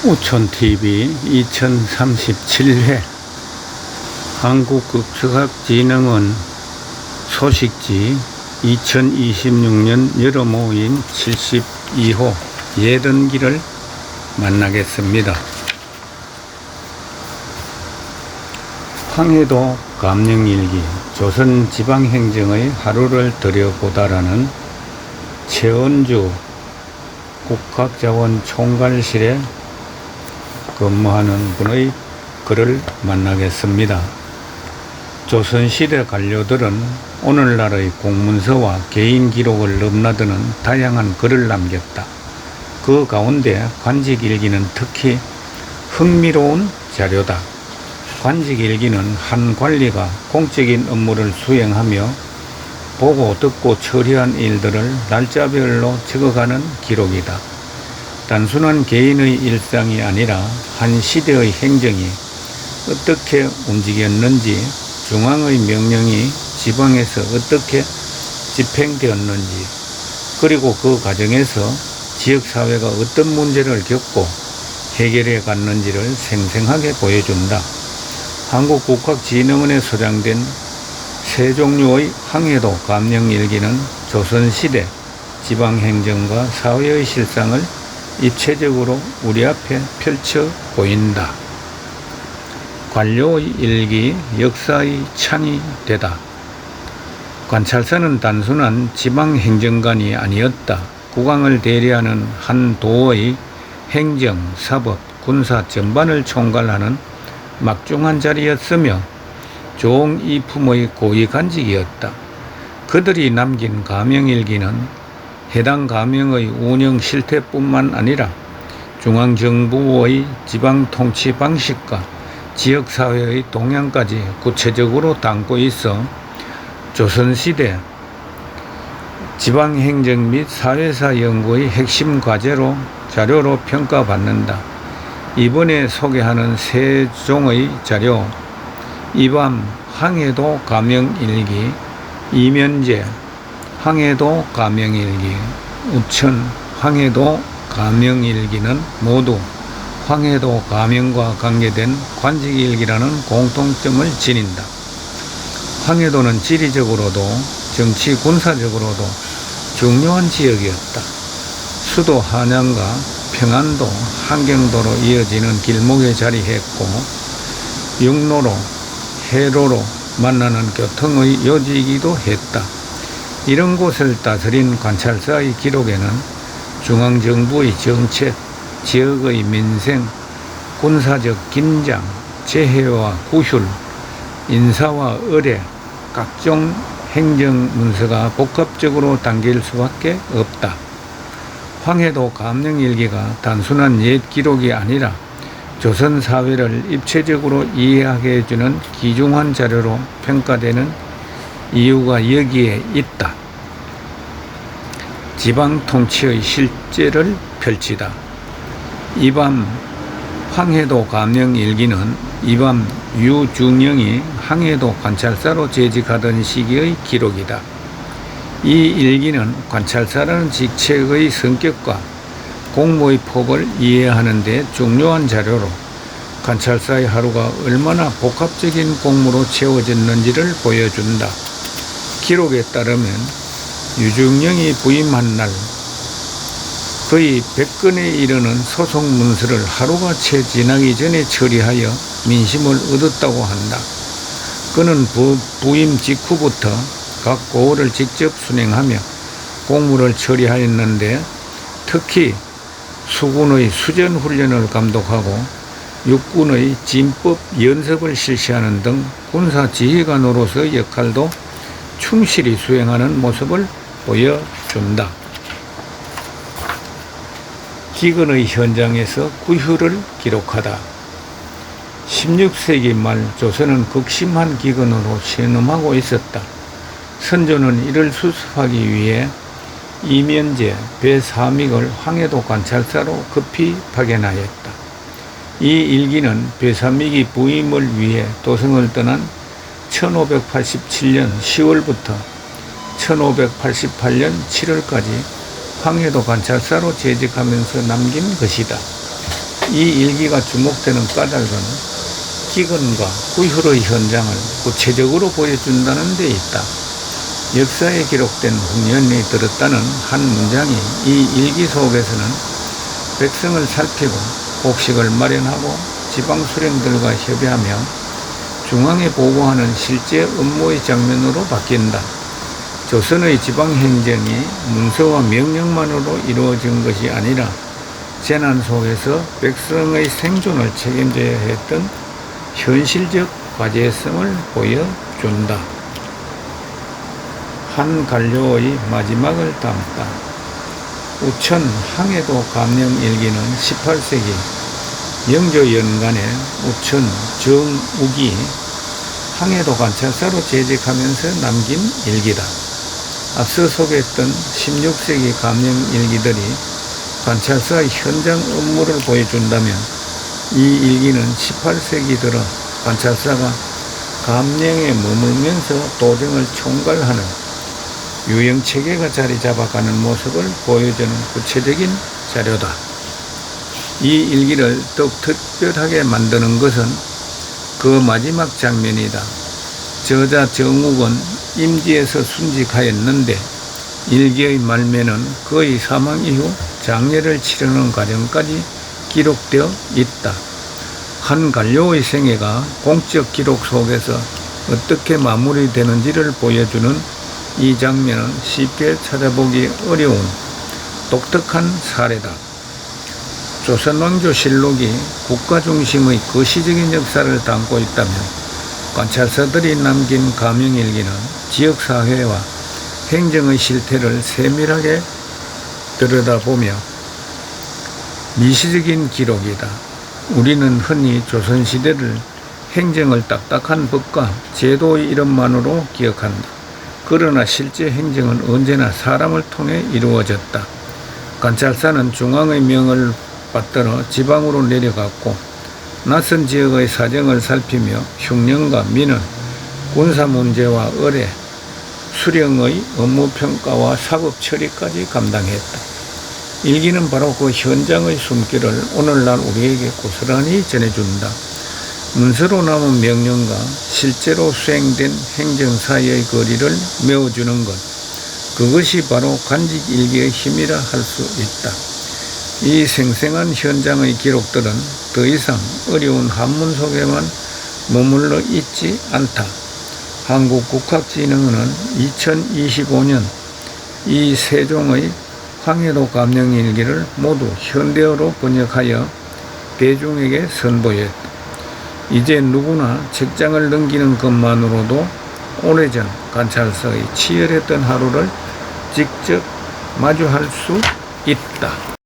우촌TV 2037회 한국국수학진흥원 소식지 2026년 여름모임 72호 예든기를 만나겠습니다. 황해도 감령일기 조선지방행정의 하루를 들여보다라는 최원주 국학자원총괄실에 근무하는 분의 글을 만나겠습니다. 조선시대 관료들은 오늘날의 공문서와 개인 기록을 넘나드는 다양한 글을 남겼다. 그 가운데 관직일기는 특히 흥미로운 자료다. 관직일기는 한 관리가 공적인 업무를 수행하며 보고 듣고 처리한 일들을 날짜별로 적어가는 기록이다. 단순한 개인의 일상이 아니라 한 시대의 행정이 어떻게 움직였는지, 중앙의 명령이 지방에서 어떻게 집행되었는지, 그리고 그 과정에서 지역사회가 어떤 문제를 겪고 해결해 갔는지를 생생하게 보여준다. 한국국학진흥원에 소장된 세 종류의 황해도 감령일기는 조선시대 지방행정과 사회의 실상을 입체적으로 우리 앞에 펼쳐 보인다. 관료의 일기, 역사의 창이 되다. 관찰사는 단순한 지방행정관이 아니었다. 국왕을 대리하는 한 도의 행정, 사법, 군사 전반을 총괄하는 막중한 자리였으며 종 이품의 고위관직이었다. 그들이 남긴 감령일기는 해당 감령의 운영 실태뿐만 아니라 중앙정부의 지방통치 방식과 지역사회의 동향까지 구체적으로 담고 있어 조선시대 지방행정 및 사회사 연구의 핵심 자료로 평가받는다. 이번에 소개하는 세 종의 자료, 이밤 황해도 감령일기, 이면제 황해도 감령일기, 우천 황해도 감령일기는 모두 황해도 감령과 관계된 관직일기라는 공통점을 지닌다. 황해도는 지리적으로도 정치 군사적으로도 중요한 지역이었다. 수도 한양과 평안도, 한경도로 이어지는 길목에 자리했고 육로로, 해로로 만나는 교통의 요지이기도 했다. 이런 곳을 다스린 관찰사의 기록에는 중앙정부의 정책, 지역의 민생, 군사적 긴장, 재해와 구휼, 인사와 의례, 각종 행정문서가 복합적으로 담길 수밖에 없다. 황해도 감령일기가 단순한 옛 기록이 아니라 조선 사회를 입체적으로 이해하게 해주는 귀중한 자료로 평가되는 이유가 여기에 있다. 지방 통치의 실제를 펼치다. 이밤 황해도 감령일기는 이밤 유중영이 황해도 관찰사로 재직하던 시기의 기록이다. 이 일기는 관찰사라는 직책의 성격과 공무의 폭을 이해하는 데 중요한 자료로 관찰사의 하루가 얼마나 복합적인 공무로 채워졌는지를 보여준다. 기록에 따르면 유중영이 부임한 날 거의 100건에 이르는 소송 문서를 하루가 채 지나기 전에 처리하여 민심을 얻었다고 한다. 그는 부임 직후부터 각 고을을 직접 순행하며 공무를 처리하였는데 특히 수군의 수전훈련을 감독하고 육군의 진법 연습을 실시하는 등 군사지휘관으로서의 역할도 충실히 수행하는 모습을 보여준다. 기근의 현장에서 구휼을 기록하다. 16세기 말 조선은 극심한 기근으로 신음하고 있었다. 선조는 이를 수습하기 위해 이면제, 배삼익을 황해도 관찰사로 급히 파견하였다. 이 일기는 배삼익이 부임을 위해 도성을 떠난 1587년 10월부터 1588년 7월까지 황해도 관찰사로 재직하면서 남긴 것이다. 이 일기가 주목되는 까닭은 기근과 후혈의 현장을 구체적으로 보여준다는 데 있다. 역사에 기록된 흉년이 들었다는 한 문장이 이 일기 속에서는 백성을 살피고 곡식을 마련하고 지방 수령들과 협의하며 중앙에 보고하는 실제 업무의 장면으로 바뀐다. 조선의 지방 행정이 문서와 명령만으로 이루어진 것이 아니라 재난 속에서 백성의 생존을 책임져야 했던 현실적 과제성을 보여준다. 한 관료의 마지막을 담다. 우천 항해도 감령일기는 18세기 영조 연간에 우천 정욱이 항해도 관찰사로 재직하면서 남긴 일기다. 앞서 소개했던 16세기 감령일기들이 관찰사의 현장 업무를 보여준다면 이 일기는 18세기 들어 관찰사가 감령에 머물면서 도정을 총괄하는 유형체계가 자리 잡아가는 모습을 보여주는 구체적인 자료다. 이 일기를 더욱 특별하게 만드는 것은 그 마지막 장면이다. 저자 정욱은 임지에서 순직하였는데 일기의 말미에는 그의 사망 이후 장례를 치르는 과정까지 기록되어 있다. 한 관료의 생애가 공적 기록 속에서 어떻게 마무리되는지를 보여주는 이 장면은 쉽게 찾아보기 어려운 독특한 사례다. 조선왕조실록이 국가 중심의 거시적인 역사를 담고 있다면 관찰사들이 남긴 감명일기는 지역사회와 행정의 실태를 세밀하게 들여다보며 미시적인 기록이다. 우리는 흔히 조선시대를 행정을 딱딱한 법과 제도의 이름만으로 기억한다. 그러나 실제 행정은 언제나 사람을 통해 이루어졌다. 관찰사는 중앙의 명을 받들어 지방으로 내려갔고 낯선 지역의 사정을 살피며 흉년과 민원, 군사 문제와 의뢰, 수령의 업무 평가와 사법 처리까지 감당했다. 일기는 바로 그 현장의 숨길을 오늘날 우리에게 고스란히 전해준다. 문서로 남은 명령과 실제로 수행된 행정 사이의 거리를 메워주는 것, 그것이 바로 간직일기의 힘이라 할 수 있다. 이 생생한 현장의 기록들은 더 이상 어려운 한문 속에만 머물러 있지 않다. 한국국학진흥원은 2025년 이 세 종의 항해도 감령일기를 모두 현대어로 번역하여 대중에게 선보였다. 이제 누구나 책장을 넘기는 것만으로도 오래전 관찰사의 치열했던 하루를 직접 마주할 수 있다.